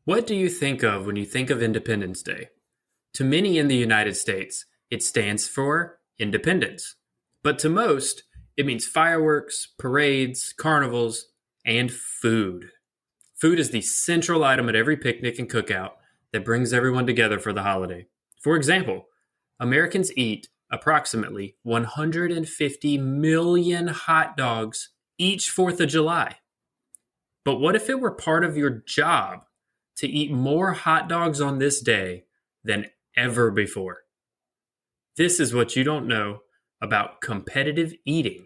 What do you think of when you think of Independence Day? To many in the United States, it stands for independence. But to most, it means fireworks, parades, carnivals, and food. Food is the central item at every picnic and cookout that brings everyone together for the holiday. For example, Americans eat approximately 150 million hot dogs each 4th of July. But what if it were part of your job to eat more hot dogs on this day than ever before? This is what you don't know about competitive eating.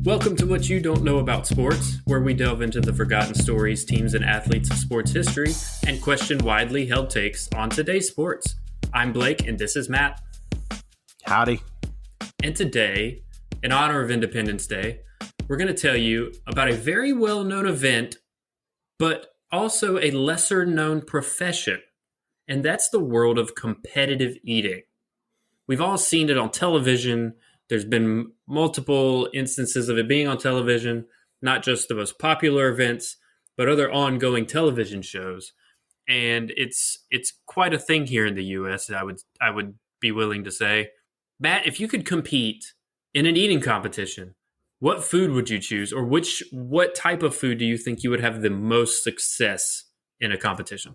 Welcome to What You Don't Know About Sports, where we delve into the forgotten stories, teams, and athletes of sports history and question widely held takes on today's sports. I'm Blake, and this is Matt. Howdy. And today, in honor of Independence Day, we're going to tell you about a very well-known event, but also a lesser-known profession, and that's the world of competitive eating. We've all seen it on television. There's been multiple instances of it being on television, not just the most popular events, but other ongoing television shows. And it's quite a thing here in the U.S., I would be willing to say. Matt, if you could compete in an eating competition, what food would you choose, or what type of food do you think you would have the most success in a competition?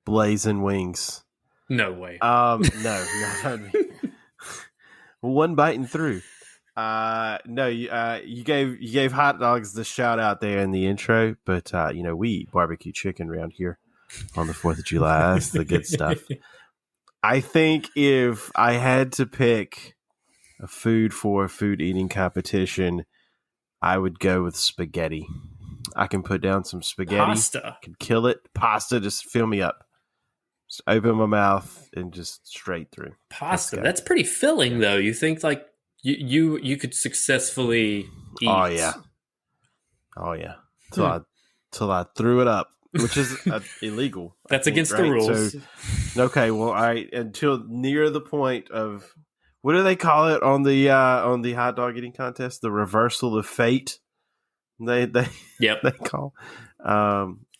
Blazing wings. No way. No, not me. One biting through. No, you gave hot dogs the shout out there in the intro, but we eat barbecue chicken around here on the 4th of July. That's the good stuff. I think if I had to pick a food for a food eating competition, I would go with spaghetti. I can put down some spaghetti. Pasta. Can kill it. Pasta, just fill me up. Just open my mouth and just straight through. Pasta. That's pretty filling, though. You think like you could successfly eat? Oh yeah. Till I threw it up, which is illegal. That's against the rules. So, okay, well, until near the point of what do they call it on the hot dog eating contest? The reversal of fate. They call.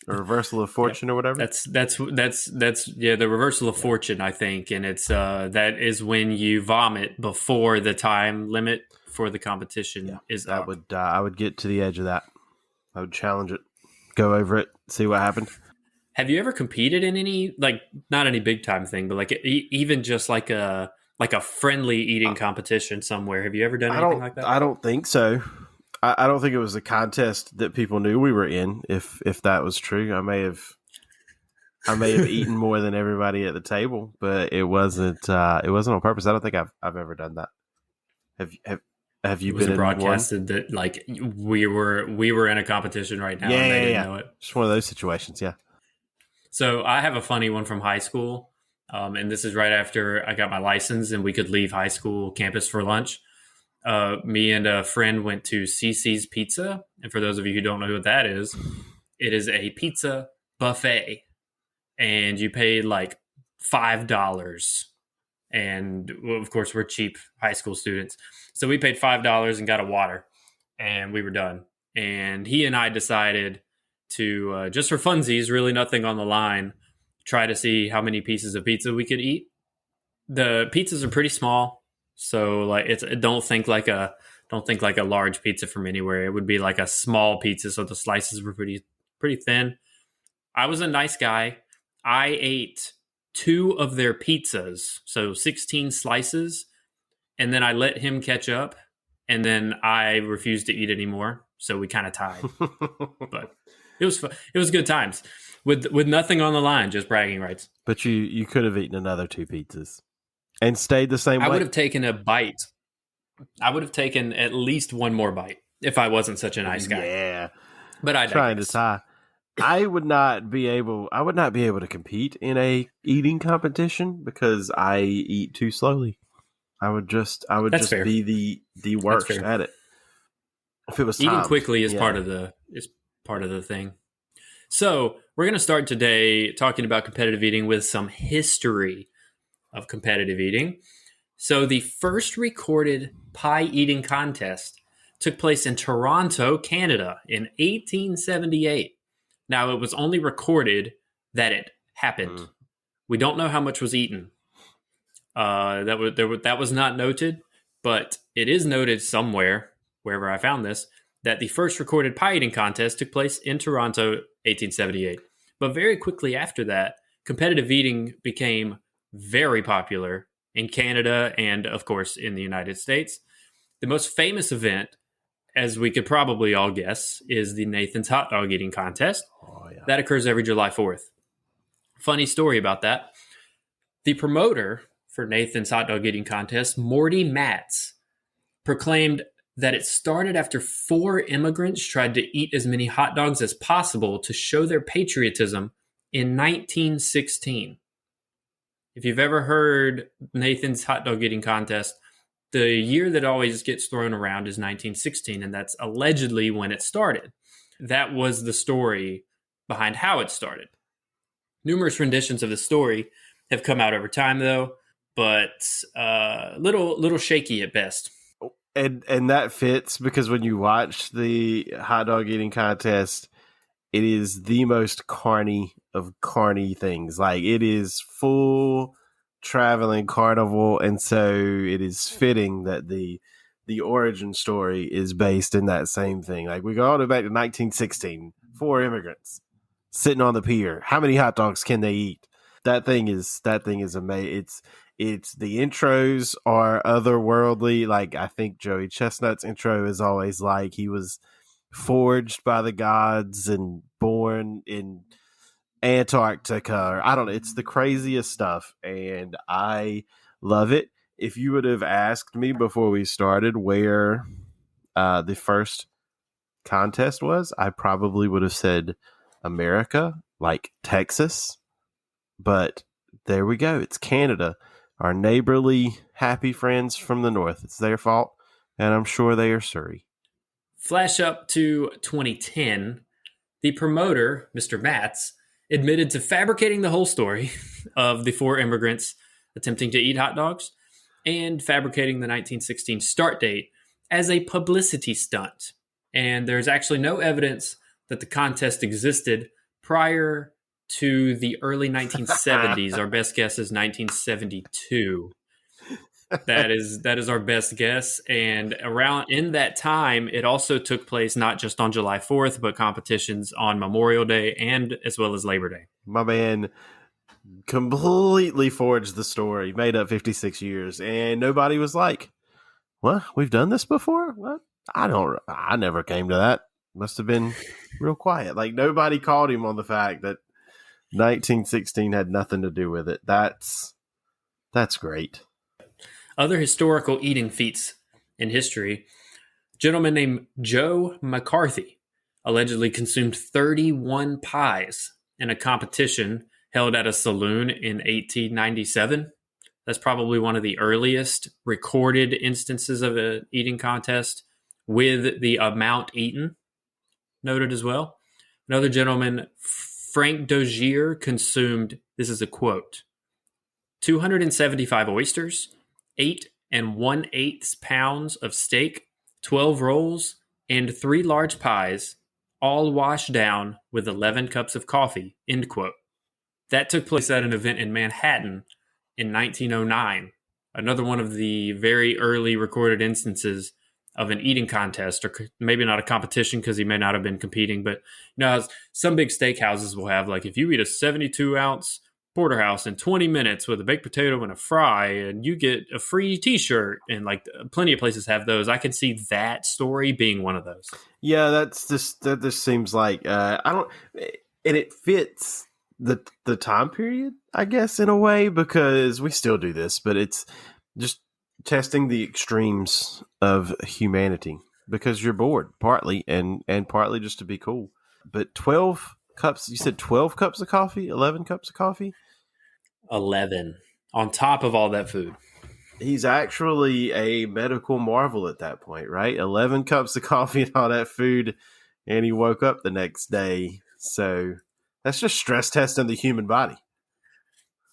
A reversal of fortune, or whatever. That's the reversal of fortune, I think, and it's that is when you vomit before the time limit for the competition is up. I would get to the edge of that. I would challenge it, go over it, see what happened. Have you ever competed in any, like, not any big time thing, but like even just like a friendly eating competition somewhere? Have you ever done anything like that? I don't think so. I don't think it was a contest that people knew we were in. If that was true, I may have eaten more than everybody at the table, but it wasn't on purpose. I don't think I've ever done that. Have you been in broadcasted one? That like we were in a competition right now? Yeah, and they didn't know it. Just one of those situations. Yeah. So I have a funny one from high school, and this is right after I got my license and we could leave high school campus for lunch. Me and a friend went to CC's Pizza. And for those of you who don't know what that is, it is a pizza buffet. And you paid like $5. And well, of course, we're cheap high school students. So we paid $5 and got a water. And we were done. And he and I decided to, just for funsies, really nothing on the line, try to see how many pieces of pizza we could eat. The pizzas are pretty small. So like don't think like a large pizza from anywhere. It would be like a small pizza, so the slices were pretty thin. I was a nice guy. I ate 2 of their pizzas, so 16 slices, and then I let him catch up, and then I refused to eat anymore. So we kind of tied. But it was fun. It was good times with nothing on the line, just bragging rights. But you could have eaten another 2 pizzas. And stayed the same way? I would have taken a bite. I would have taken at least one more bite if I wasn't such a nice guy. Yeah. But I trying to tie. I would not be able. I would not be able to compete in a eating competition because I eat too slowly. I would just. I would That's just fair. be the That's worst fair. at it if it was Eating timed. quickly Yeah. is part of the thing. So we're going to start today talking about competitive eating with some history of competitive eating. So the first recorded pie eating contest took place in Toronto, Canada in 1878. Now it was only recorded that it happened. Mm. We don't know how much was eaten. That was not noted, but it is noted somewhere, wherever I found this, that the first recorded pie eating contest took place in Toronto, 1878. But very quickly after that, competitive eating became very popular in Canada and, of course, in the United States. The most famous event, as we could probably all guess, is the Nathan's Hot Dog Eating Contest. Oh yeah. That occurs every July 4th. Funny story about that. The promoter for Nathan's Hot Dog Eating Contest, Morty Matz, proclaimed that it started after 4 immigrants tried to eat as many hot dogs as possible to show their patriotism in 1916. If you've ever heard Nathan's Hot Dog Eating Contest, the year that always gets thrown around is 1916, and that's allegedly when it started. That was the story behind how it started. Numerous renditions of the story have come out over time, though, but little shaky at best. And that fits because when you watch the hot dog eating contest, it is the most carny of carny things. Like it is full traveling carnival, and so it is fitting that the origin story is based in that same thing. Like we go all the way back to 1916, 4 immigrants sitting on the pier. How many hot dogs can they eat? That thing is amazing. It's the intros are otherworldly. Like I think Joey Chestnut's intro is always like he was forged by the gods and born in Antarctica. I don't know. It's the craziest stuff, and I love it. If you would have asked me before we started where the first contest was, I probably would have said America, like Texas. But there we go. It's Canada, our neighborly, happy friends from the north. It's their fault, and I'm sure they are sorry. Flash up to 2010. The promoter, Mr. Matz, admitted to fabricating the whole story of the 4 immigrants attempting to eat hot dogs and fabricating the 1916 start date as a publicity stunt. And there's actually no evidence that the contest existed prior to the early 1970s. Our best guess is 1972. That is our best guess. And around in that time, it also took place not just on July 4th, but competitions on Memorial Day and as well as Labor Day. My man completely forged the story, made up 56 years, and nobody was like, "What? We've done this before? What? I never came to that. Must have been real quiet." Like nobody called him on the fact that 1916 had nothing to do with it. That's great. Other historical eating feats in history, a gentleman named Joe McCarthy allegedly consumed 31 pies in a competition held at a saloon in 1897. That's probably one of the earliest recorded instances of an eating contest with the amount eaten noted as well. Another gentleman, Frank Dozier, consumed, this is a quote, 275 oysters, 8 1/8 pounds of steak, 12 rolls, and 3 large pies, all washed down with 11 cups of coffee, end quote. That took place at an event in Manhattan in 1909. Another one of the very early recorded instances of an eating contest, or maybe not a competition because he may not have been competing, but some big steakhouses will have, like, if you eat a 72-ounce porterhouse in 20 minutes with a baked potato and a fry, and you get a free t-shirt, and like plenty of places have those. I can see that story being one of those. Yeah, that just seems like I don't, and it fits the time period, I guess, in a way, because we still do this, but it's just testing the extremes of humanity because you're bored, partly, and partly just to be cool. But 12 cups. You said 12 cups of coffee, 11 cups of coffee. 11 on top of all that food. He's actually a medical marvel at that point, right? 11 cups of coffee and all that food, and he woke up the next day. So that's just stress testing the human body.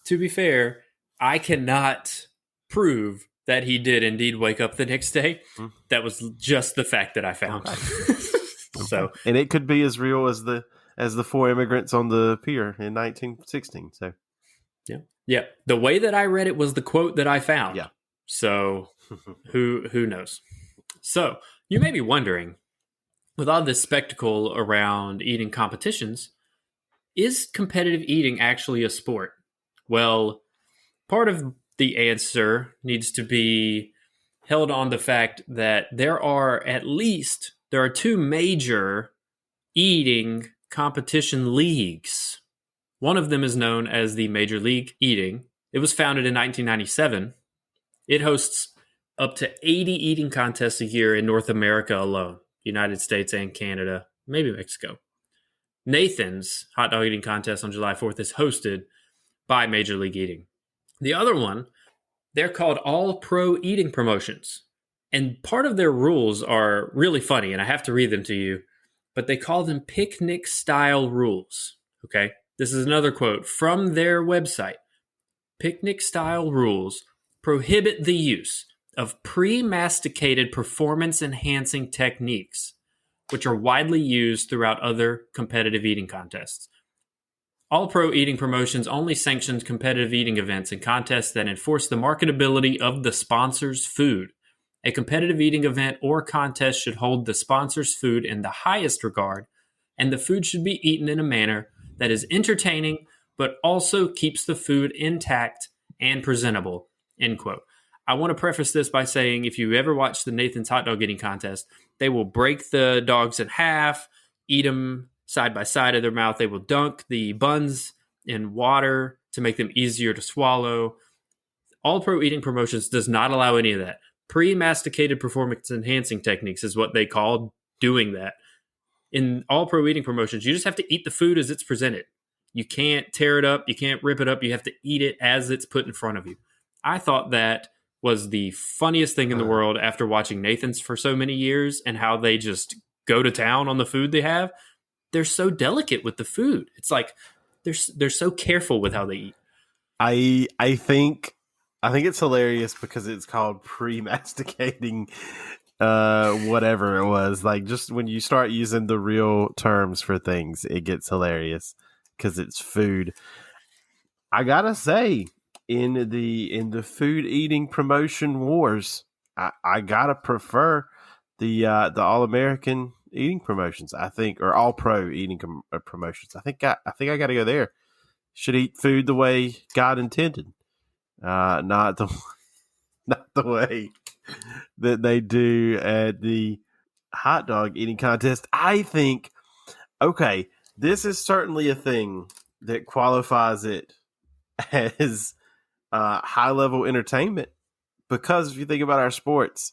To be fair, I cannot prove that he did indeed wake up the next day. That was just the fact that I found. Okay. So, and it could be as real as the four immigrants on the pier in 1916. So, yeah, the way that I read it was the quote that I found. yeah. So, who knows? So, you may be wondering, with all this spectacle around eating competitions, is competitive eating actually a sport? Well, part of the answer needs to be held on the fact that there are two major eating competition leagues. One of them is known as the Major League Eating. It was founded in 1997. It hosts up to 80 eating contests a year in North America alone, United States and Canada, maybe Mexico. Nathan's hot dog eating contest on July 4th is hosted by Major League Eating. The other one, they're called All Pro Eating Promotions. And part of their rules are really funny, and I have to read them to you, but they call them picnic style rules. Okay? This is another quote from their website. Picnic style rules prohibit the use of pre-masticated performance enhancing techniques, which are widely used throughout other competitive eating contests. All Pro Eating Promotions only sanctions competitive eating events and contests that enforce the marketability of the sponsor's food. A competitive eating event or contest should hold the sponsor's food in the highest regard, and the food should be eaten in a manner that is entertaining but also keeps the food intact and presentable, end quote. I want to preface this by saying if you ever watch the Nathan's hot dog eating contest, they will break the dogs in half, eat them side by side of their mouth. They will dunk the buns in water to make them easier to swallow. All Pro Eating Promotions does not allow any of that. Pre-masticated performance enhancing techniques is what they call doing that. In All Pro Eating Promotions, you just have to eat the food as it's presented. You can't tear it up. You can't rip it up. You have to eat it as it's put in front of you. I thought that was the funniest thing in the world after watching Nathan's for so many years and how they just go to town on the food they have. They're so delicate with the food. It's like they're so careful with how they eat. I think it's hilarious because it's called pre-masticating whatever it was. Like, just when you start using the real terms for things, it gets hilarious because it's food. I gotta say, in the food eating promotion wars, I gotta prefer the All American eating promotions. I think, or All Pro eating promotions. I think I gotta go there. Should eat food the way God intended, not the way that they do at the hot dog eating contest. I think, okay, this is certainly a thing that qualifies it as high level entertainment, because if you think about our sports,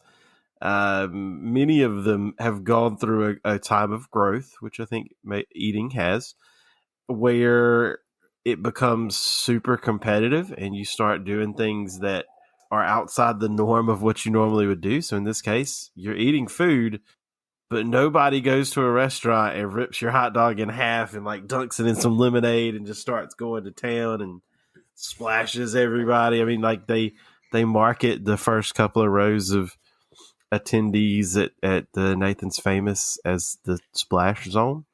many of them have gone through a time of growth, which I think eating has, where it becomes super competitive and you start doing things that are outside the norm of what you normally would do. So in this case, you're eating food, but nobody goes to a restaurant and rips your hot dog in half and like dunks it in some lemonade and just starts going to town and splashes everybody. I mean, like they market the first couple of rows of attendees at the Nathan's Famous as the splash zone,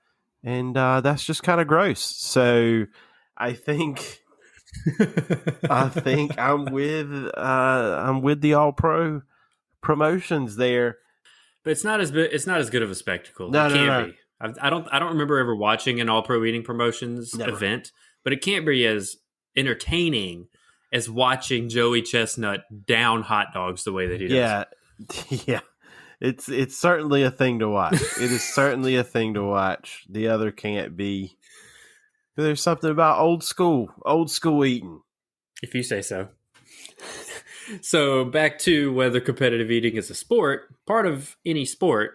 and that's just kind of gross. So I think I'm with the All Pro promotions there. But it's not as good of a spectacle. No, it can't no. be. I don't remember ever watching an All Pro Eating Promotions event, but it can't be as entertaining as watching Joey Chestnut down hot dogs the way that he does. Yeah. It's certainly a thing to watch. It is certainly a thing to watch. The other can't be. There's something about old school eating. If you say so. So back to whether competitive eating is a sport. Part of any sport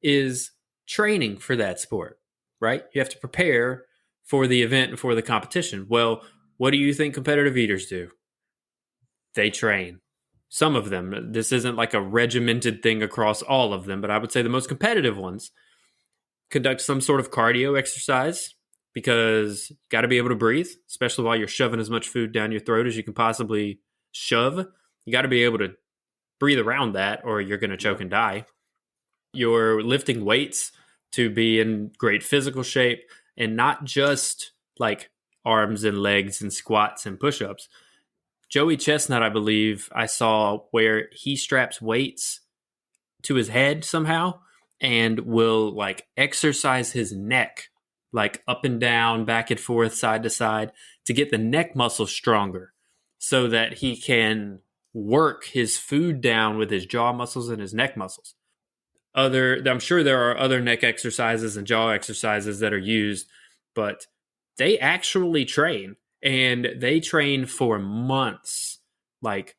is training for that sport, right? You have to prepare for the event and for the competition. Well, what do you think competitive eaters do? They train. Some of them. This isn't like a regimented thing across all of them, but I would say the most competitive ones conduct some sort of cardio exercise because you got to be able to breathe, especially while you're shoving as much food down your throat as you can possibly shove. You got to be able to breathe around that or you're going to choke and die. You're lifting weights to be in great physical shape and not just like arms and legs and squats and push-ups. Joey Chestnut, I believe I saw where he straps weights to his head somehow and will like exercise his neck like up and down, back and forth, side to side to get the neck muscle stronger so that he can work his food down with his jaw muscles and his neck muscles. I'm sure there are other neck exercises and jaw exercises that are used, but they actually train and they train for months, like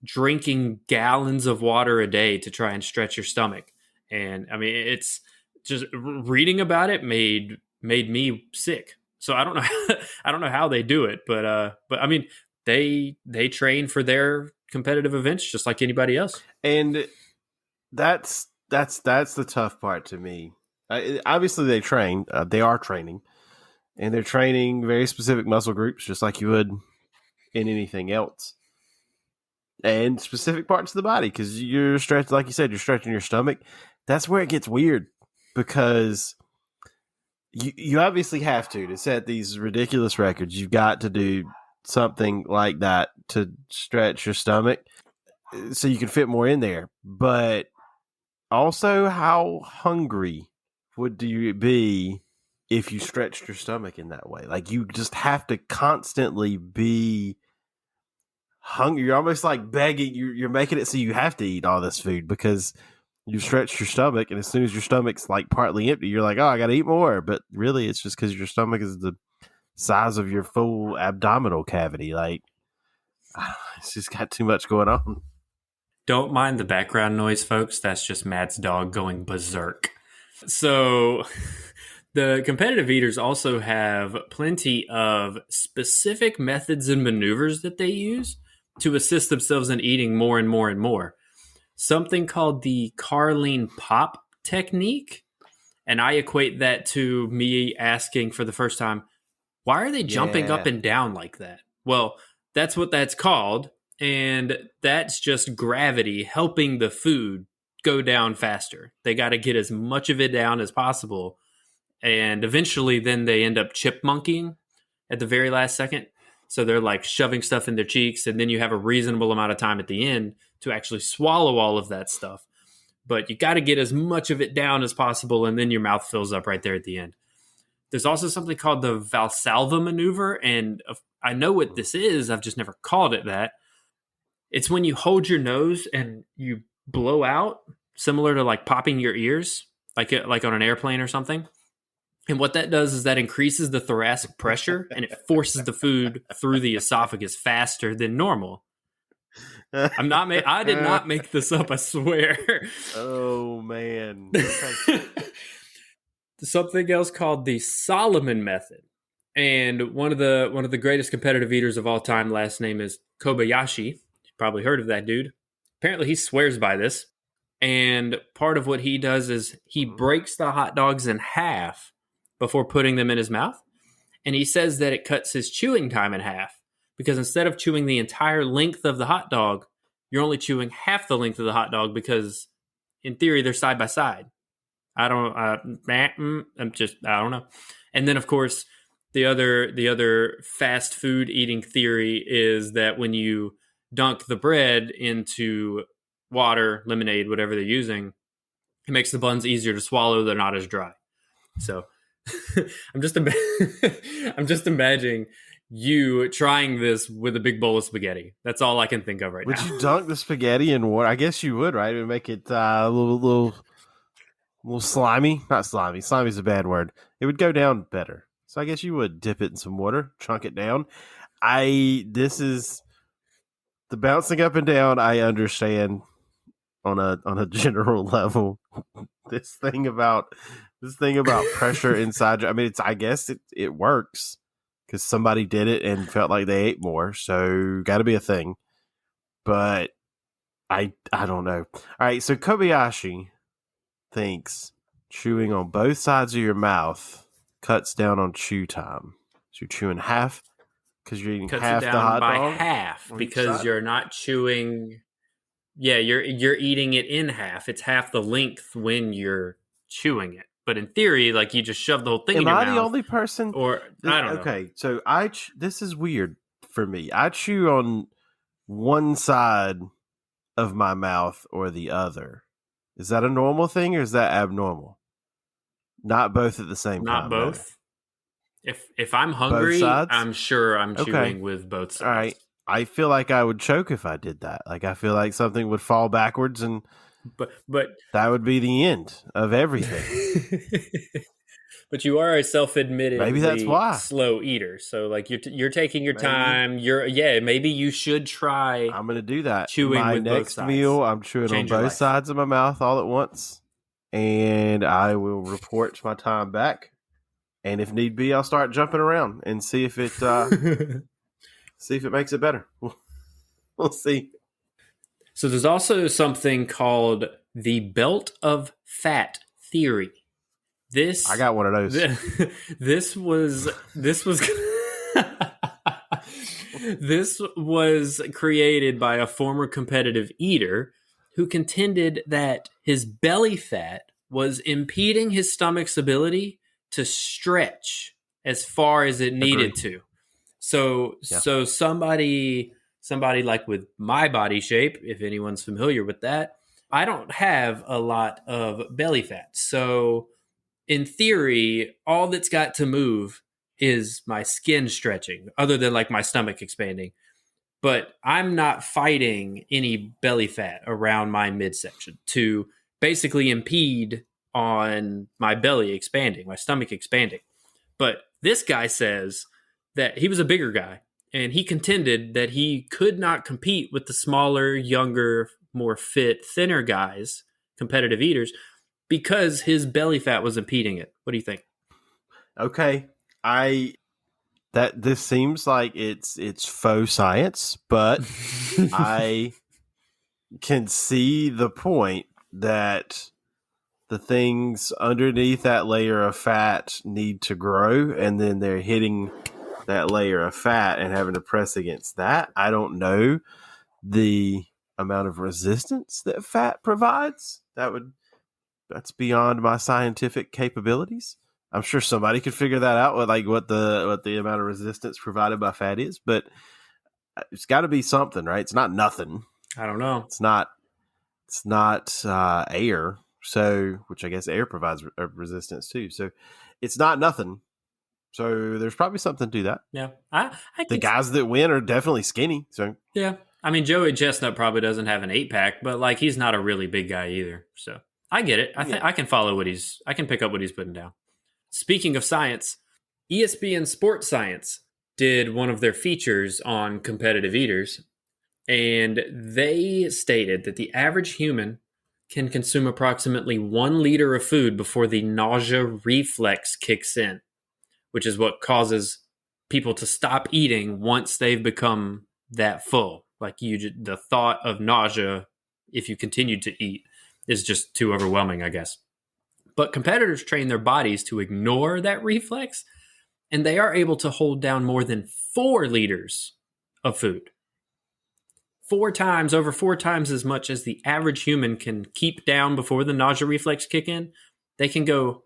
drinking gallons of water a day to try and stretch your stomach. And I mean, it's just reading about it made me sick. So I don't know, I don't know how they do it, but I mean, they train for their competitive events just like anybody else. And that's the tough part to me. Obviously, they train. They are training, and they're training very specific muscle groups, just like you would in anything else, and specific parts of the body because you're stretching, like you said, you're stretching your stomach. That's where it gets weird because you obviously have to set these ridiculous records. You've got to do something like that to stretch your stomach so you can fit more in there, but also, how hungry would you be if you stretched your stomach in that way? Like, you just have to constantly be hungry. You're almost like begging. You're making it so you have to eat all this food because you've stretched your stomach. And as soon as your stomach's like partly empty, you're like, oh, I got to eat more. But really, it's just because your stomach is the size of your full abdominal cavity. Like, it's just got too much going on. Don't mind the background noise, folks. That's just Matt's dog going berserk. So, the competitive eaters also have plenty of specific methods and maneuvers that they use to assist themselves in eating more and more and more. Something called the Carlene Pop technique. And I equate that to me asking for the first time, why are they jumping up and down like that? Well, that's what that's called. And that's just gravity helping the food go down faster. They got to get as much of it down as possible. And eventually then they end up chipmunking at the very last second. So they're like shoving stuff in their cheeks. And then you have a reasonable amount of time at the end to actually swallow all of that stuff. But you got to get as much of it down as possible. And then your mouth fills up right there at the end. There's also something called the Valsalva maneuver. And I know what this is. I've just never called it that. It's when you hold your nose and you blow out, similar to like popping your ears, like on an airplane or something. And what that does is that increases the thoracic pressure and it forces the food through the esophagus faster than normal. I did not make this up, I swear. Oh, man. Something else called the Solomon method. And one of the greatest competitive eaters of all time, last name is Kobayashi. Probably heard of that dude. Apparently he swears by this. And part of what he does is he breaks the hot dogs in half before putting them in his mouth. And he says that it cuts his chewing time in half because instead of chewing the entire length of the hot dog, you're only chewing half the length of the hot dog because in theory they're side by side. I don't know. And then of course the other fast food eating theory is that when you dunk the bread into water, lemonade, whatever they're using, it makes the buns easier to swallow. They're not as dry. So I'm just imagining you trying this with a big bowl of spaghetti. That's all I can think of right now. Would you dunk the spaghetti in water? I guess you would, right? It would make it a little slimy. Not slimy. Slimy is a bad word. It would go down better. So I guess you would dip it in some water, chunk it down. This is the bouncing up and down. I understand on a general level. This thing about This thing about pressure inside. I mean, I guess it works because somebody did it and felt like they ate more. So got to be a thing. But I don't know. All right, so Kobayashi thinks chewing on both sides of your mouth cuts down on chew time. So you're chewing half because you're eating Cuts it half the down hot by dog half on each because side. you're not chewing. Yeah, you're eating it in half. It's half the length when you're chewing it. But in theory, like you just shove the whole thing in Am your I the mouth, only person? or I don't know. Okay, so this is weird for me. I chew on one side of my mouth or the other. Is that a normal thing or is that abnormal? Not both at the same Not time, no. both. If I'm Both hungry, sides? I'm sure I'm Okay. chewing with both All right. sides. I feel like I would choke if I did that. Like I feel like something would fall backwards and But that would be the end of everything. but you are a Maybe that's self-admittedly why. slow eater. So like you're taking your Maybe time. Maybe you should try I'm going to do that. chewing My with both next meal, sides. I'm chewing on Change your both life. sides of my mouth all at once and I will report my time back. And if need be, I'll start jumping around and see if it makes it better. We'll see. So there's also something called the belt of fat theory. I This got one of those. this was this was created by a former competitive eater who contended that his belly fat was impeding his stomach's ability to stretch as far as it Agree. needed to. So Yeah. so somebody like with my body shape, if anyone's familiar with that, I don't have a lot of belly fat. So in theory, all that's got to move is my skin stretching, other than like my stomach expanding. But I'm not fighting any belly fat around my midsection to basically impede on my belly expanding, my stomach expanding. But this guy says that he was a bigger guy and he contended that he could not compete with the smaller, younger, more fit, thinner guys, competitive eaters, because his belly fat was impeding it. What do you think? Okay. I that this seems like it's faux science, but I can see the point that the things underneath that layer of fat need to grow and then they're hitting that layer of fat and having to press against that. I don't know the amount of resistance that fat provides. That's beyond my scientific capabilities. I'm sure somebody could figure that out with like what the amount of resistance provided by fat is, but it's got to be something, right? It's not nothing. I don't know. It's not air, so which I guess air provides resistance too. So it's not nothing. So there's probably something to that. Yeah, I The can. guys that win are definitely skinny. So Yeah, I mean Joey Chestnut probably doesn't have an 8 pack, but like he's not a really big guy either. So I get it. I think yeah, I can follow what he's. I can pick up what he's putting down. Speaking of science, ESPN Sports Science did one of their features on competitive eaters, and they stated that the average human can consume approximately 1 liter of food before the nausea reflex kicks in, which is what causes people to stop eating once they've become that full. Like the thought of nausea, if you continue to eat, is just too overwhelming, I guess. But competitors train their bodies to ignore that reflex, and they are able to hold down more than 4 liters of food. Over 4 times as much as the average human can keep down before the nausea reflex kick in. They can go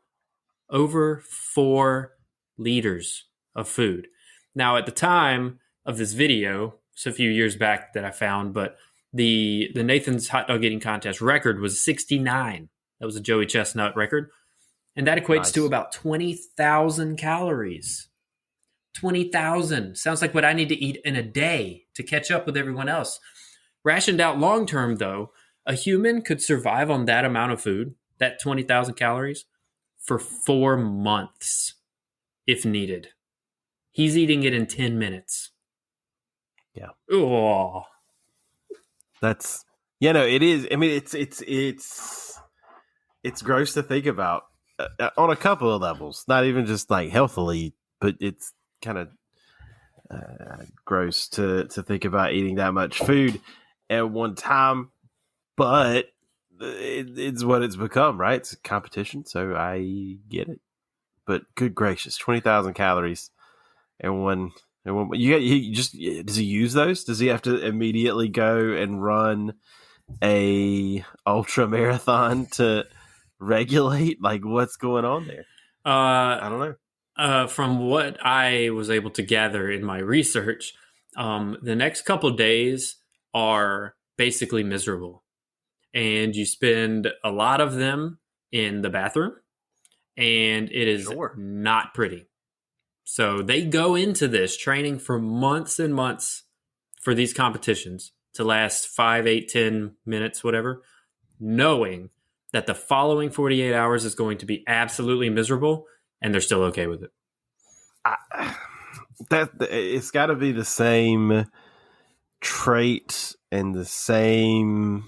over 4 liters of food. Now, at the time of this video, it's a few years back that I found, but the Nathan's hot dog eating contest record was 69. That was a Joey Chestnut record. And that equates to nice. about 20,000 calories. 20,000. Sounds like what I need to eat in a day to catch up with everyone else. Rationed out long term, though, a human could survive on that amount of food, that 20,000 calories, for 4 months if needed. He's eating it in 10 minutes. Yeah. Oh. That's it is. I mean, it's gross to think about. on a couple of levels, not even just like healthily, but it's kind of gross to think about eating that much food at one time. But it's what it's become, right? It's a competition, so I get it. But good gracious, 20,000 calories and one. And one, he just does he use those? Does he have to immediately go and run a ultra marathon to regulate? Like, what's going on there? I don't know. From what I was able to gather in my research, the next couple days are basically miserable. And you spend a lot of them in the bathroom, and it is not pretty. So they go into this training for months and months for these competitions to last 5, 8, 10 minutes, whatever, knowing that the following 48 hours is going to be absolutely miserable, and they're still okay with it. It's got to be the same trait and the same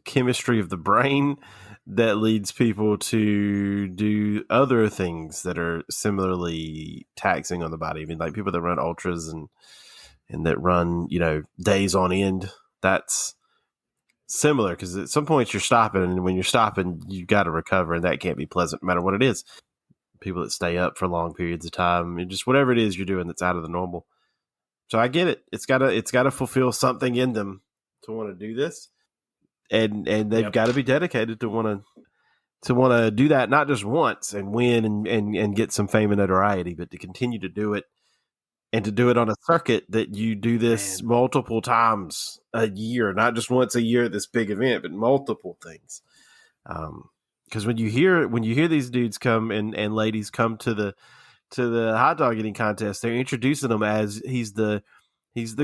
chemistry of the brain that leads people to do other things that are similarly taxing on the body. I mean, like people that run ultras and that run, days on end. That's similar because at some point you're stopping, and when you're stopping, you got to recover, and that can't be pleasant no matter what it is. People that stay up for long periods of time, and just whatever it is you're doing that's out of the normal. So I get it. It's gotta fulfill something in them to want to do this, and they've got to be dedicated to want to do that, not just once and win and get some fame and notoriety, but to continue to do it, and to do it on a circuit that you do this multiple times a year, not just once a year at this big event, but multiple things. Because when you hear these dudes come and ladies come to the hot dog eating contest, they're introducing them as he's the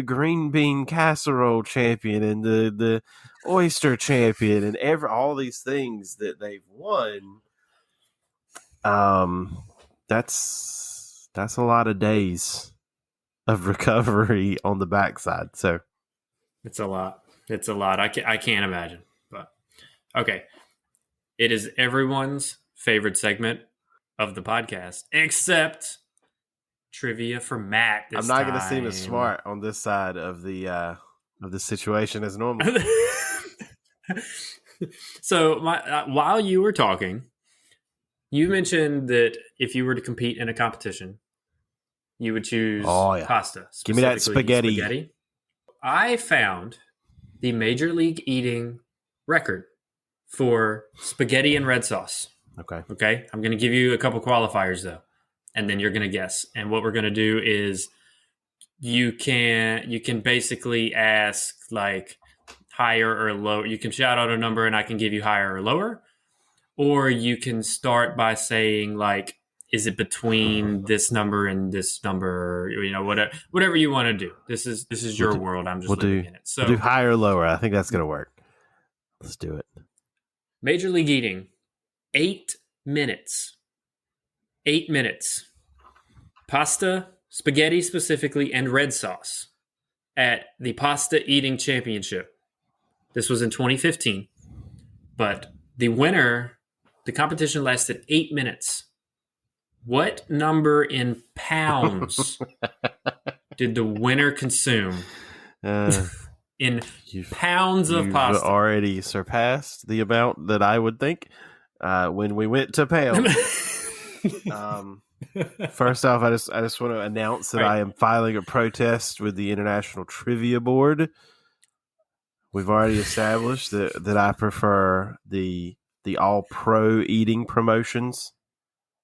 green bean casserole champion and the oyster champion and all these things that they've won. That's a lot of days of recovery on the backside. So it's a lot. I can't imagine. But okay. It is everyone's favorite segment of the podcast, except trivia for Matt. I'm not going to seem as smart on this side of the situation as normal. So, while you were talking, you mentioned that if you were to compete in a competition, you would choose pasta. Give me that spaghetti. I found the Major League Eating record for spaghetti and red sauce. Okay. I'm going to give you a couple qualifiers though, and then you're going to guess. And what we're going to do is you can basically ask like higher or lower. You can shout out a number and I can give you higher or lower, or you can start by saying like, is it between this number and this number? Whatever you want to do. This is your world. I'm just living in it. So we'll do higher or lower. I think that's going to work. Let's do it. Major League Eating, 8 minutes. 8 minutes. Pasta, spaghetti specifically, and red sauce at the Pasta Eating Championship. This was in 2015. But the competition lasted 8 minutes. What number in pounds did the winner consume? In pounds of pasta. You've already surpassed the amount that I would think when we went to pounds. First off, I just want to announce that I am filing a protest with the International Trivia Board. We've already established that I prefer the all-pro eating promotions.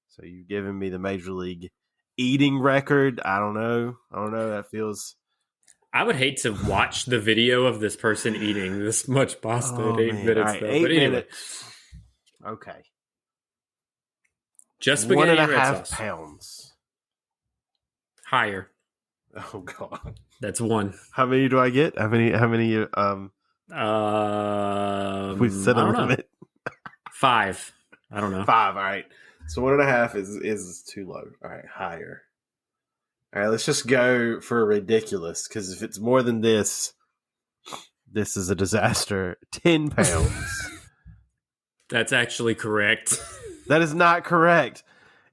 So you've given me the Major League Eating record. I don't know. That feels... I would hate to watch the video of this person eating this much pasta at 8 minutes. Right, though. 8 but anyway, minutes. Okay. Just spaghetti and red 1.5 sauce. pounds. Higher. Oh God. That's 1. How many do I get? How many? We set a limit. 5. I don't know. 5. All right. So 1.5 is too low. All right, higher. All right, let's just go for ridiculous, because if it's more than this is a disaster. 10 pounds. That's actually correct. That is not correct.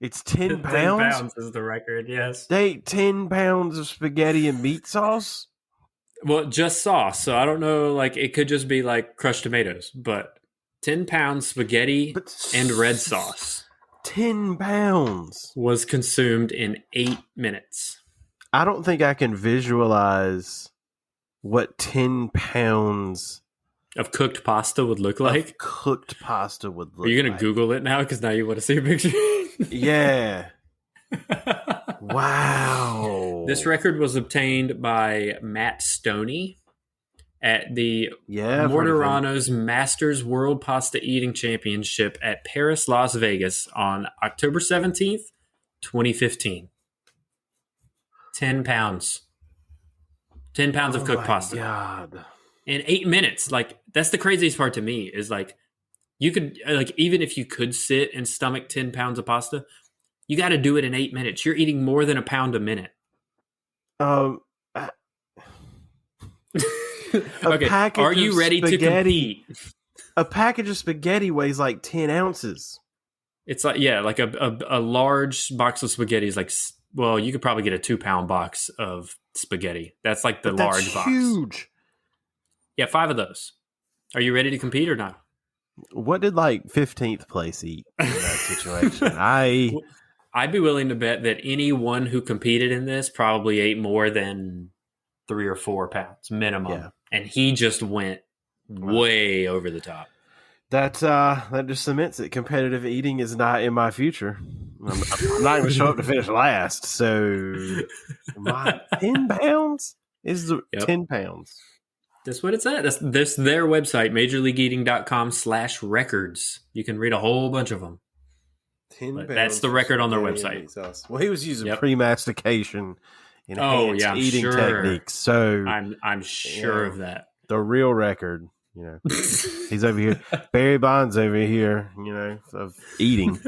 It's 10 10 pounds? pounds is the record, yes. They ate 10 pounds of spaghetti and meat sauce? Well, just sauce. So I don't know, like, it could just be like crushed tomatoes, but 10 pounds spaghetti and red sauce 10 pounds. was consumed in 8 minutes. I don't think I can visualize what 10 pounds Of cooked pasta would look like. of cooked pasta would look like. Are you going to Google it now? Because now you want to see a picture. Yeah. Wow. This record was obtained by Matt Stoney at the Mortaranos Masters World Pasta Eating Championship at Paris, Las Vegas on October 17th, 2015. 10 pounds. 10 pounds of cooked pasta. God. In 8 minutes. Like, that's the craziest part to me is like, you could, like, even if you could sit and stomach 10 pounds of pasta, you got to do it in 8 minutes. You're eating more than a pound a minute. Okay, are you ready to compete? A package of spaghetti weighs like 10 ounces. It's like, yeah, like a large box of spaghetti is like, well, you could probably get a 2-pound box of spaghetti. That's like the large box. Huge. Yeah, 5 of those. Are you ready to compete or not? What did like 15th place eat in that situation? I'd be willing to bet that anyone who competed in this probably ate more than 3 or 4 pounds minimum. Yeah. And he just went way over the top. That just cements it. Competitive eating is not in my future. I'm not going to show up to finish last. So, 10 pounds is 10 pounds. That's what it's at. That's their website, majorleagueeating.com/records. You can read a whole bunch of them. 10 pounds. That's the record on their website. Well, he was using pre-mastication enhanced eating sure. techniques. So I'm sure of that. The real record, he's over here. Barry Bonds over here, of eating.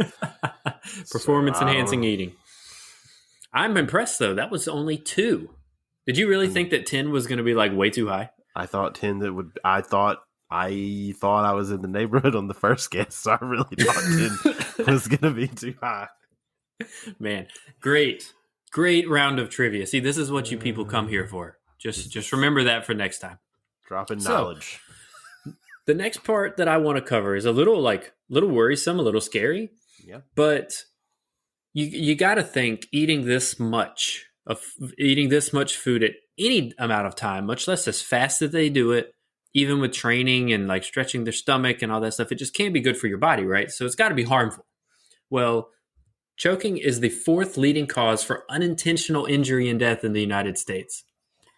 Performance enhancing eating. I'm impressed though. That was only 2. Did you really think that 10 was going to be like way too high? I thought 10 I thought I was in the neighborhood on the first guess, so I really thought 10 was going to be too high. Man, great round of trivia. See, this is what you people come here for. Just remember that for next time. Dropping knowledge. So, the next part that I want to cover is a little worrisome, a little scary. Yeah. But you got to think eating this much food at any amount of time, much less as fast as they do it, even with training and like stretching their stomach and all that stuff, it just can't be good for your body, right? So it's got to be harmful. Well, choking is the 4th leading cause for unintentional injury and death in the United States.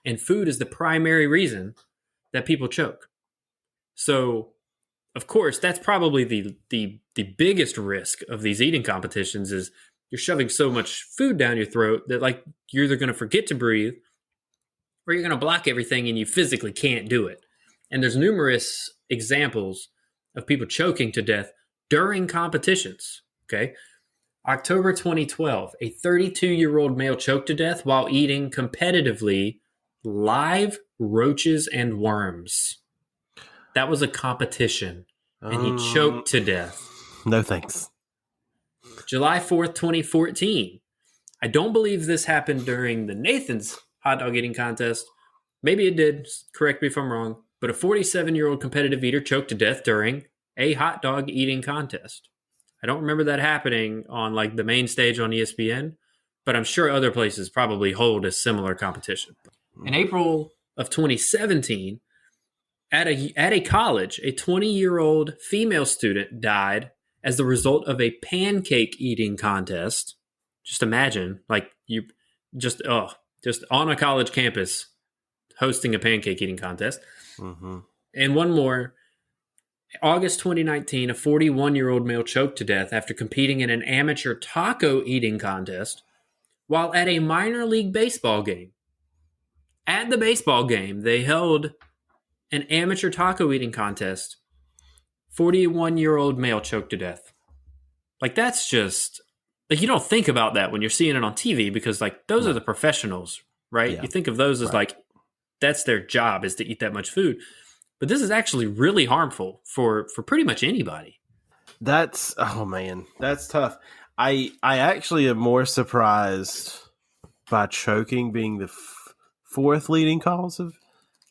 And food is the primary reason that people choke. So, of course, that's probably the biggest risk of these eating competitions is you're shoving so much food down your throat that like you're either going to forget to breathe or you're going to block everything and you physically can't do it. And there's numerous examples of people choking to death during competitions. Okay. October 2012, a 32-year-old male choked to death while eating competitively live roaches and worms. That was a competition, and he choked to death. No thanks. July 4th, 2014. I don't believe this happened during the Nathan's hot dog eating contest. Maybe it did. Correct me if I'm wrong. But a 47-year-old competitive eater choked to death during a hot dog eating contest. I don't remember that happening on like the main stage on ESPN, but I'm sure other places probably hold a similar competition. In April of 2017, at a college, a 20-year-old female student died as the result of a pancake eating contest. Just imagine, like you just on a college campus hosting a pancake eating contest. Mm-hmm. And one more. August 2019, a 41-year-old male choked to death after competing in an amateur taco eating contest while at a minor league baseball game. At the baseball game, they held an amateur taco eating contest. 41-year-old male choked to death. Like, that's just... Like, you don't think about that when you're seeing it on TV because, like, those are the professionals, right? Yeah. You think of those as, like, that's their job is to eat that much food. But this is actually really harmful for pretty much anybody. That's oh man, that's tough. I actually am more surprised by choking being the fourth leading cause of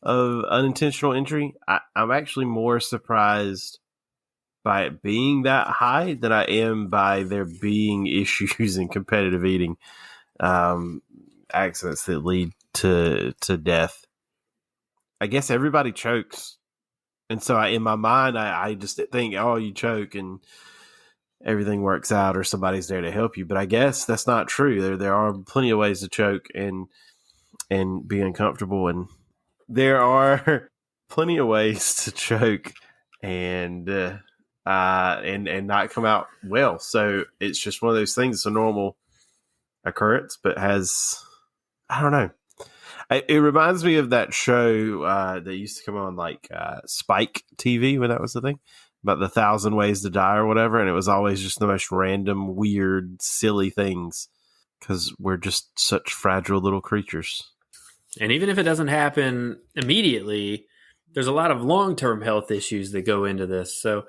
unintentional injury. I'm actually more surprised by it being that high than I am by there being issues in competitive eating, um, accidents that lead to death. I guess everybody chokes, and so in my mind, I just think, oh, you choke and everything works out, or somebody's there to help you. But I guess that's not true. There are plenty of ways to choke and be uncomfortable, and there are plenty of ways to choke and and not come out well. So it's just one of those things. It's a normal occurrence, but has I don't know. It reminds me of that show that used to come on like Spike TV when that was the thing about the 1,000 Ways to Die or whatever, and it was always just the most random, weird, silly things because we're just such fragile little creatures. And even if it doesn't happen immediately, there's a lot of long-term health issues that go into this. So,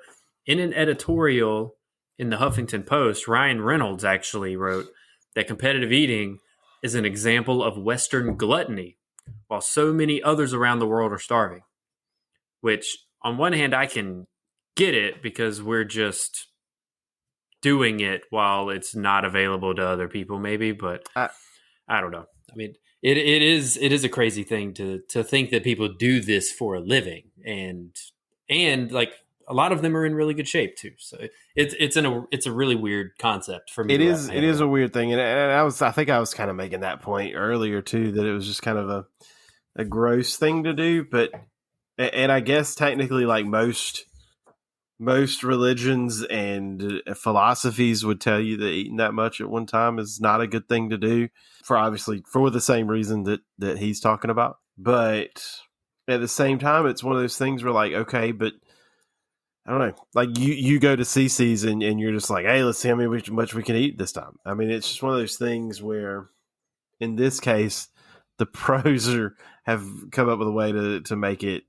in an editorial in the Huffington Post, Ryan Reynolds actually wrote that competitive eating is an example of Western gluttony, while so many others around the world are starving. Which, on one hand, I can get it because we're just doing it while it's not available to other people, maybe. But I don't know. I mean, it is a crazy thing to think that people do this for a living, and like a lot of them are in really good shape too. So it's a really weird concept for me It to wrap is my it head is a around. weird thing, and I think I was kind of making that point earlier too, that it was just kind of a gross thing to do, but and I guess technically like most religions and philosophies would tell you that eating that much at one time is not a good thing to do, for obviously for the same reason that he's talking about. But at the same time, it's one of those things where like, okay, but I don't know, like you go to CC's and you're just like, hey, let's see how much we can eat this time. I mean, it's just one of those things where in this case the pros have come up with a way to make it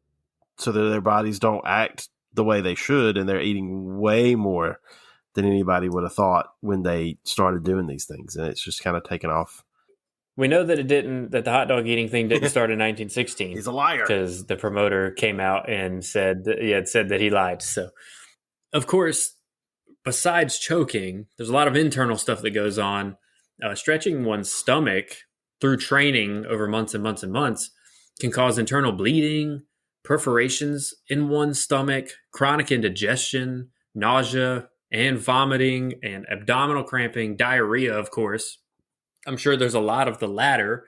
so that their bodies don't act the way they should, and they're eating way more than anybody would have thought when they started doing these things, and it's just kind of taken off. We know that that the hot dog eating thing didn't start in 1916 He's a liar. because the promoter came out and said that he lied. So, of course, besides choking, there's a lot of internal stuff that goes on. Stretching one's stomach through training over months and months and months can cause internal bleeding, perforations in one's stomach, chronic indigestion, nausea, and vomiting, and abdominal cramping, diarrhea, of course. I'm sure there's a lot of the latter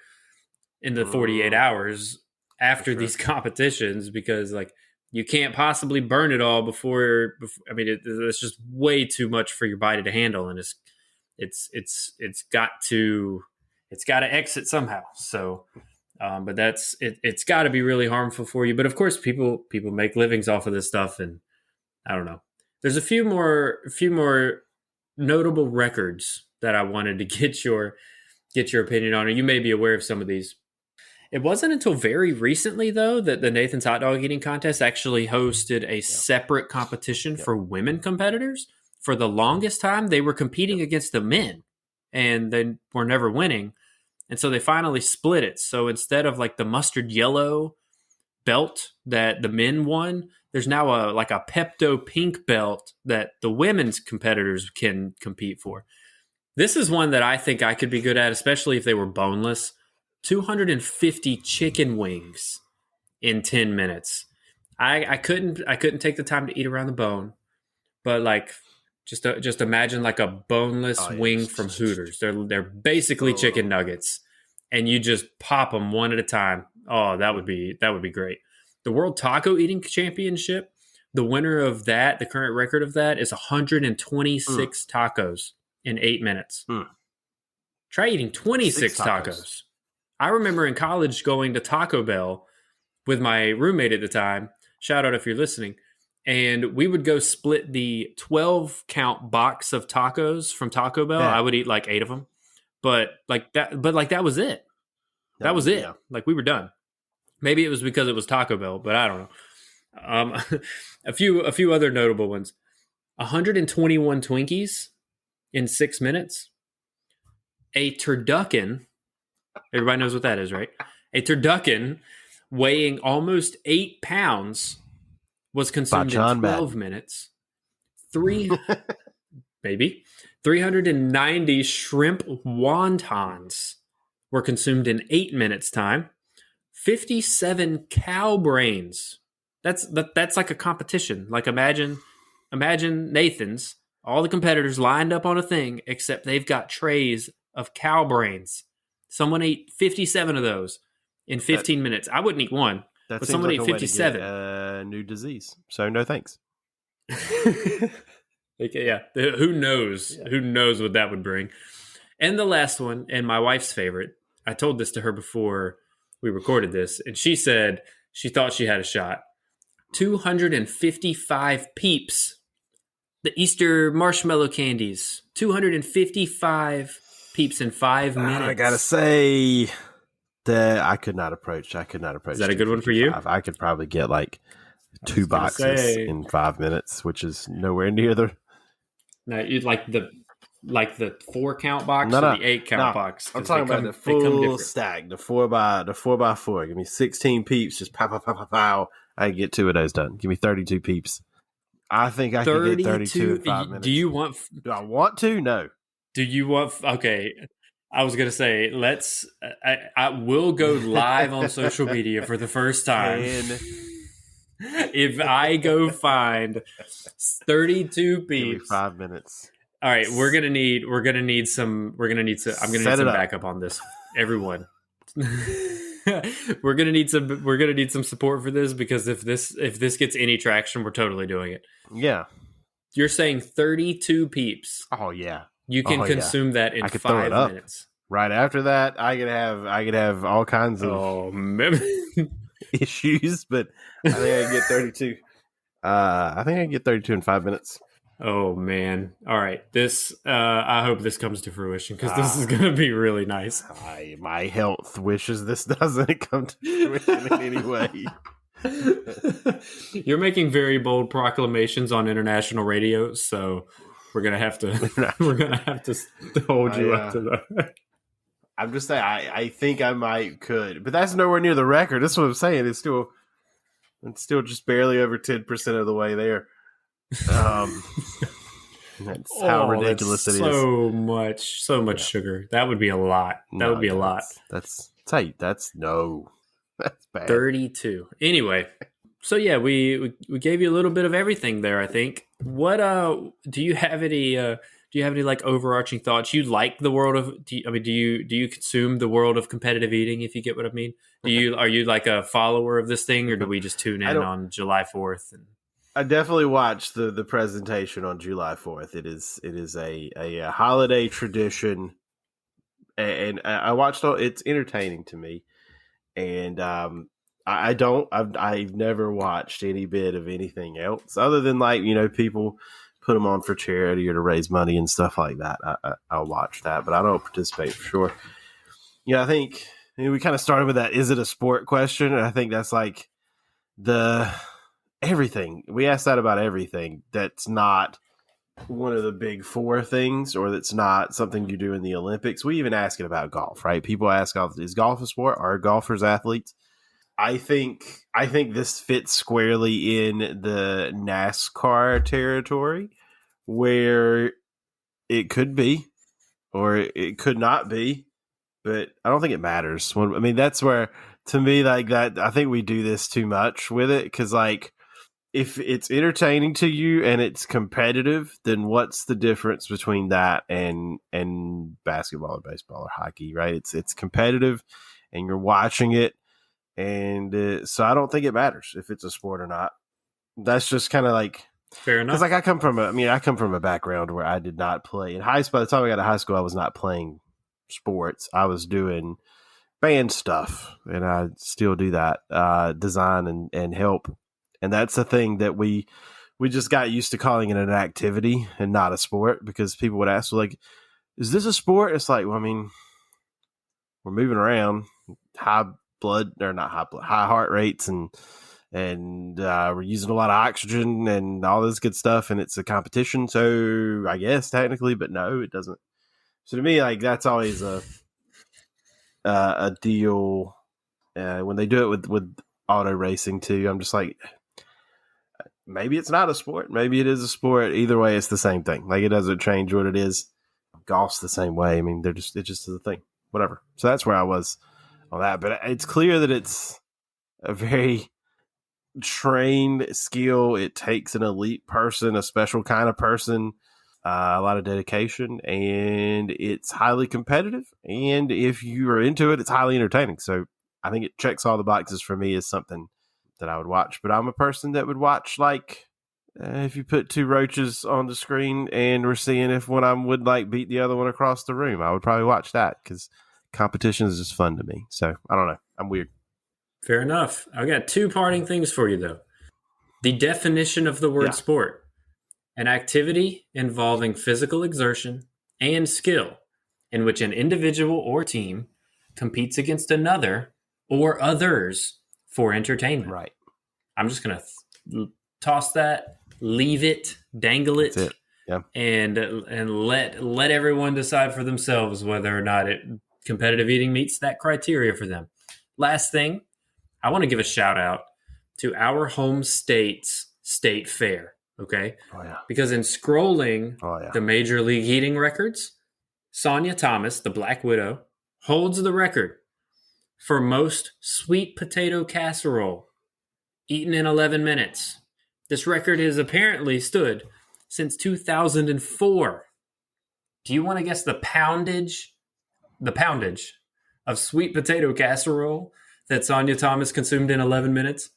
in the 48 hours after these competitions because, like, you can't possibly burn it all before I mean, it's just way too much for your body to handle, and it's got to exit somehow. So, but it's got to be really harmful for you. But of course, people make livings off of this stuff, and I don't know. There's a few more notable records that I wanted to get your opinion on, or you may be aware of some of these. It wasn't until very recently, though, that the Nathan's Hot Dog Eating Contest actually hosted a separate competition for women competitors. For the longest time, they were competing against the men, and they were never winning. And so they finally split it. So instead of like the mustard yellow belt that the men won, there's now a Pepto pink belt that the women's competitors can compete for. This is one that I think I could be good at, especially if they were boneless. 250 chicken wings in 10 minutes. I couldn't take the time to eat around the bone, but like just imagine like a boneless wing from Hooters. They're basically chicken nuggets, and you just pop them one at a time. Oh, that would be great. The World Taco Eating Championship, the winner of that, the current record of that is 126 tacos in 8 minutes. Try eating 26 tacos. I remember in college going to Taco Bell with my roommate at the time. Shout out if you're listening. And we would go split the 12 count box of tacos from Taco Bell. Yeah. I would eat like 8 of them. But that was it. That was it. Yeah. Like we were done. Maybe it was because it was Taco Bell, but I don't know. A few other notable ones. 121 Twinkies in 6 minutes. A turducken, everybody knows what that is, right? A turducken weighing almost 8 pounds was By consumed in John 12 Madden. minutes. Three, Maybe 390 shrimp wontons were consumed in 8 minutes time. 57 cow brains. That's like a competition. Like imagine Nathan's, all the competitors lined up on a thing, except they've got trays of cow brains. Someone ate 57 of those in That 15 minutes. I wouldn't eat one, that but seems someone like ate a way to get 57. a new disease. So no thanks. Okay, yeah, who knows? Yeah. Who knows what that would bring? And the last one, and my wife's favorite. I told this to her before we recorded this, and she said she thought she had a shot. 255 peeps, the Easter marshmallow candies. 255 peeps in 5 minutes. I gotta say that I could not approach. Is that a good one for you? 255. I could probably get like I two was gonna boxes say, in 5 minutes, which is nowhere near the. now you'd like the 4 count box No, or no, the 8 count no. box. I'm 'Cause talking about the they come full different. stack, the 4x4. Give me 16 peeps, just pow, pow, pow, pow, pow. I can get 2 of those done. Give me 32 peeps. I think I could get 32 in 5 minutes. Do you want? Do I want to? No. Do you want? Okay, I was gonna say let's. I will go live on social media for the first time. If I go find 32 Give me peeps, 5 minutes. all right, we're gonna need some. I'm gonna need Set some it up. backup on this. Everyone, we're gonna need some support for this, because if this gets any traction, we're totally doing it. Yeah. You're saying 32 peeps. Oh yeah. You can Oh, yeah. consume that in I could throw it 5 up. minutes. Right after that, I could have all kinds of Oh, man. issues, but I think I can get 32. I think I can get 32 in 5 minutes. Oh man! All right, this. I hope this comes to fruition, because this is going to be really nice. My health wishes this doesn't come to fruition in any way. You're making very bold proclamations on international radio, so we're gonna have to hold you up to that. I'm just saying, I think I might could, but that's nowhere near the record. That's what I'm saying. It's still just barely over 10% of the way there. That's how ridiculous it is. So much sugar. That would be a lot. That would be a lot. That's bad. 32. Anyway, so yeah, we gave you a little bit of everything there, I think. What do you have any like overarching thoughts? You like the world of do you consume the world of competitive eating, if you get what I mean? Are you like a follower of this thing, or do we just tune in on July 4th? I definitely watched the presentation on July 4th. It is a holiday tradition, and I watched all. It's entertaining to me, and I've never watched any bit of anything else other than people put them on for charity or to raise money and stuff like that. I'll watch that, but I don't participate for sure. I think we kind of started with that. Is it a sport question? And I think that's like everything. We ask that about everything that's not one of the big four things, or that's not something you do in the Olympics. We even ask it about golf, right? People ask, is golf a sport? Are golfers athletes? I think this fits squarely in the NASCAR territory, where it could be or it could not be, but I don't think it matters. That's where, to me, like that, I think we do this too much with it, because if it's entertaining to you and it's competitive, then what's the difference between that and basketball or baseball or hockey, right? It's competitive and you're watching it. And so I don't think it matters if it's a sport or not. That's just kind of like, fair enough. Because I come from a background where I did not play in high school. By the time I got to high school, I was not playing sports. I was doing band stuff, and I still do that, design and help. And that's the thing that we just got used to calling it an activity and not a sport, because people would ask, like, is this a sport? It's like, well, we're moving around, high heart rates and and we're using a lot of oxygen and all this good stuff, and it's a competition. So I guess technically, but no, it doesn't. So to me, like that's always a deal when they do it with auto racing too. I'm just like, maybe it's not a sport, maybe it is a sport. Either way, it's the same thing. Like it doesn't change what it is. Golf's the same way. I mean, it just is a thing. Whatever. So that's where I was on that. But it's clear that it's a very trained skill. It takes an elite person, a special kind of person, a lot of dedication, and it's highly competitive. And if you are into it, it's highly entertaining. So I think it checks all the boxes for me as something that I would watch. But I'm a person that would watch, like, if you put two roaches on the screen and we're seeing if one of them would like beat the other one across the room, I would probably watch that because competition is just fun to me. So I don't know. I'm weird. Fair enough. I got two parting things for you, though. The definition of the word sport: an activity involving physical exertion and skill in which an individual or team competes against another or others for entertainment. Right. I'm just going to toss that, leave it, dangle it, Yeah. and let everyone decide for themselves whether or not competitive eating meets that criteria for them. Last thing, I want to give a shout out to our home state's state fair, okay? Oh, yeah. Because in scrolling the Major League eating records, Sonia Thomas, the Black Widow, holds the record for most sweet potato casserole eaten in 11 minutes. This record has apparently stood since 2004. Do you want to guess the poundage of sweet potato casserole that Sonia Thomas consumed in 11 minutes?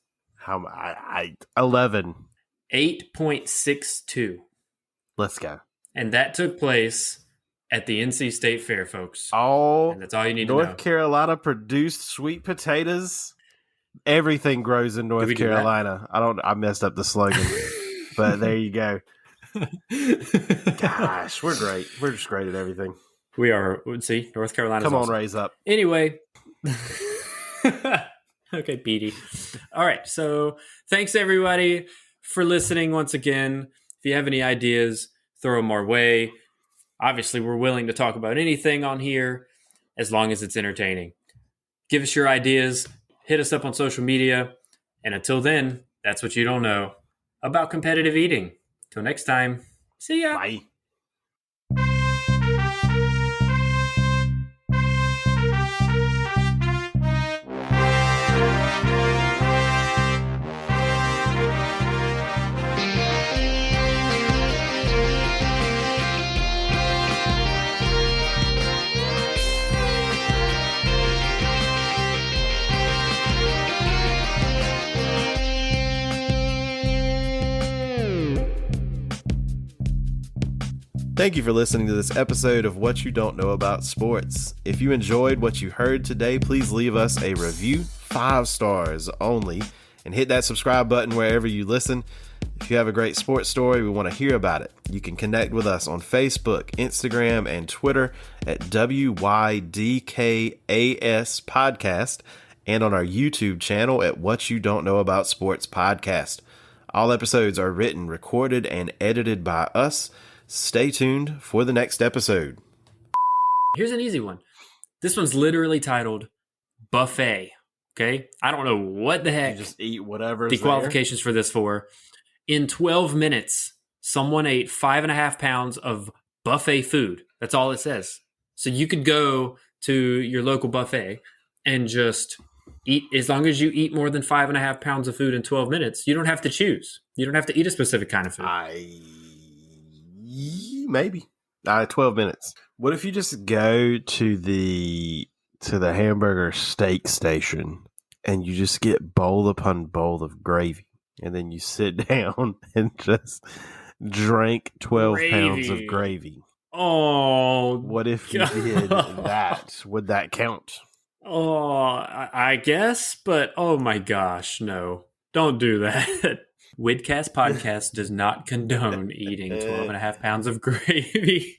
11. 8.62. Let's go. And that took place at the NC State Fair, folks. And that's all you need to know. North Carolina produced sweet potatoes. Everything grows in North Carolina. I messed up the slogan, but there you go. Gosh, we're great. We're just great at everything. We are. See, North Carolina. Come on, raise up. Anyway. Okay, Petey. All right. So thanks, everybody, for listening once again. If you have any ideas, throw them our way. Obviously, we're willing to talk about anything on here as long as it's entertaining. Give us your ideas. Hit us up on social media. And until then, that's what you don't know about competitive eating. Till next time, see ya. Bye. Thank you for listening to this episode of What You Don't Know About Sports. If you enjoyed what you heard today, please leave us a review, 5 stars only, and hit that subscribe button wherever you listen. If you have a great sports story, we want to hear about it. You can connect with us on Facebook, Instagram, and Twitter at WYDKAS Podcast, and on our YouTube channel at What You Don't Know About Sports Podcast. All episodes are written, recorded, and edited by us. Stay tuned for the next episode. Here's an easy one. This one's literally titled Buffet. Okay? I don't know what the heck You just eat whatever. the qualifications for this for. In 12 minutes, someone ate 5.5 pounds of buffet food. That's all it says. So you could go to your local buffet and just eat. As long as you eat more than 5.5 pounds of food in 12 minutes, you don't have to choose. You don't have to eat a specific kind of food. Maybe 12 minutes. What if you just go to the hamburger steak station and you just get bowl upon bowl of gravy, and then you sit down and just drink 12 pounds of gravy? Oh, what if you did that? Would that count? Oh, I guess, but oh my gosh, no, don't do that. Widcast Podcast does not condone eating 12.5 pounds of gravy.